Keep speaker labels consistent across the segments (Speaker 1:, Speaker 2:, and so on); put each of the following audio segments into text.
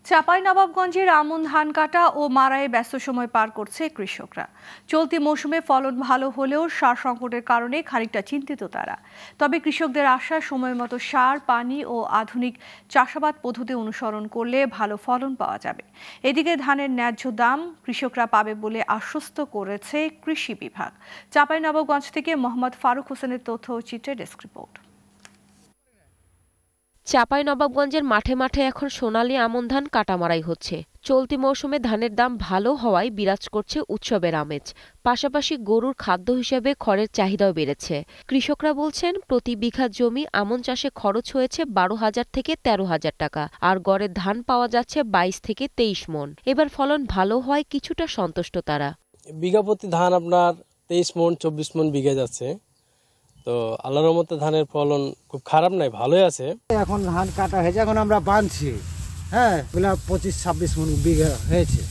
Speaker 1: চাঁপাইনবাবগঞ্জের আমন ধান কাটা ও মাড়াইয়ে ব্যস্ত সময় পার করছে কৃষকরা। চলতি মৌসুমে ফলন ভালো হলেও সার সংকটের কারণে খানিকটা চিন্তিত তারা। তবে কৃষকদের আশা, সময় মতো সার, পানি ও আধুনিক চাষাবাদ পদ্ধতি অনুসরণ করলে ভালো ফলন পাওয়া যাবে। এদিকে ধানের ন্যায্য দাম কৃষকরা পাবে বলে আশ্বস্ত করেছে কৃষি বিভাগ। চাঁপাইনবাবগঞ্জ থেকে মোহাম্মদ ফারুক হোসেনের তথ্য ও চিত্রে ডেস্ক রিপোর্ট।
Speaker 2: চাঁপাইনবাবগঞ্জের মাঠে মাঠে এখন সোনালী আমন ধান কাটামারাই হচ্ছে। চলতি মৌসুমে ধানের দাম ভালো হওয়ায় বিরাজ করছে উৎসবের আমেজ। পাশাপাশি গরুর খাদ্য হিসেবে খড়ের চাহিদাও বেড়েছে। কৃষকরা বলছেন, প্রতি বিঘা জমি আমন চাষে খরচ হয়েছে 12,000 থেকে 13,000 টাকা, আর গড়ে ধান পাওয়া যাচ্ছে 22 থেকে 23 মন। এবার ফলন ভালো হওয়ায় কিছুটা সন্তুষ্ট তারা।
Speaker 3: বিঘা প্রতি ধান আপনার 23 মন 24 মন বিঘা যাচ্ছে। তো আল্লাহর রহমতে ধানের ফলন খুব খারাপ নাই, ভালোই আছে।
Speaker 4: এখন ধান কাটা হয়েছে, এখন আমরা বাঁধছি। হ্যাঁ, 25-26 মন বিঘা হয়েছে,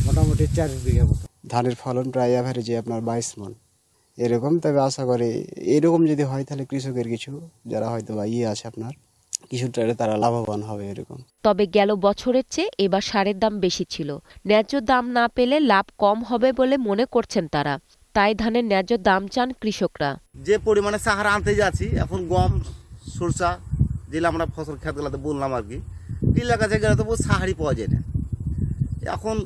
Speaker 4: মোটামুটি 4 বিঘা মতো।
Speaker 5: ধানের ফলন প্রায় অ্যাভারেজে আপনার 22 মন এরকম। তবে আশা করি এরকম যদি হয় তাহলে কৃষকের কিছু যারা হয়তো বা আছে আপনার কিছুটা তারা লাভবান হবে এরকম।
Speaker 2: তবে গেল বছরের চেয়ে এবার সারের দাম বেশি ছিল। ন্যায্য দাম না পেলে লাভ কম হবে বলে মনে করছেন তারা। তাই ধানের ন্যায্য দাম চান কৃষকরা।
Speaker 6: যে পরিমাণে সাহারা আনতে যাচ্ছি, এখন গম, সরষা যেগুলো আমরা ফসল খেতগুলোতে বললাম আর কি, এলাকা জায়গায় তো সাহারি পাওয়া যায় না। এখন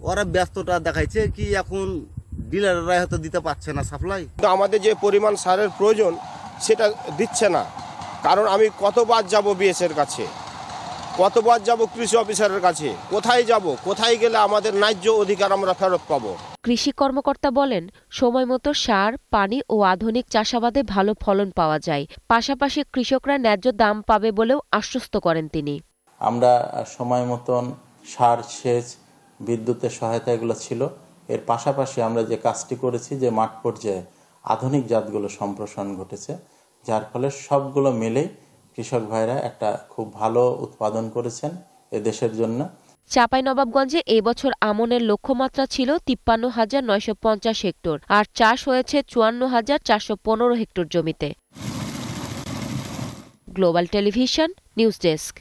Speaker 6: ওরা ব্যস্ততা দেখাইছে কি, এখন ডিলাররা হয়তো দিতে পারছে না সাপ্লাই।
Speaker 7: আমাদের যে পরিমাণ সারের প্রয়োজন সেটা দিচ্ছে না। কারণ আমি কতবার যাব বিএসের কাছে, কতবার যাব কৃষি অফিসারের কাছে, কোথায় যাব, কোথায় গেলে আমাদের ন্যায্য অধিকার আমরা ফেরত পাবো।
Speaker 2: কৃষি কর্মকর্তা বলেন, সময় মতো সার, পানি ও আধুনিক চাষাবাদে ভালো ফলন পাওয়া যায়। পাশাপাশি কৃষকরা ন্যায্য দাম পাবে বলেও আশ্বস্ত করেন তিনি।
Speaker 8: আমরা সময় মতন সার, সেচ, বিদ্যুতের সহায়তা এগুলো ছিল। এর পাশাপাশি আমরা যে কাজটি করেছি, যে মাঠ পর্যায়ে আধুনিক জাতগুলো সম্প্রসারণ ঘটেছে, যার ফলে সবগুলো মিলে কৃষক ভাইরা একটা খুব ভালো উৎপাদন করেছেন এ দেশের জন্য।
Speaker 2: চাঁপাইনবাবগঞ্জে এবছর আমনের লক্ষ্যমাত্রা ছিল 53,950 হেক্টর, আর চাষ হয়েছে 54,415 হেক্টর জমিতে। Global television, news desk.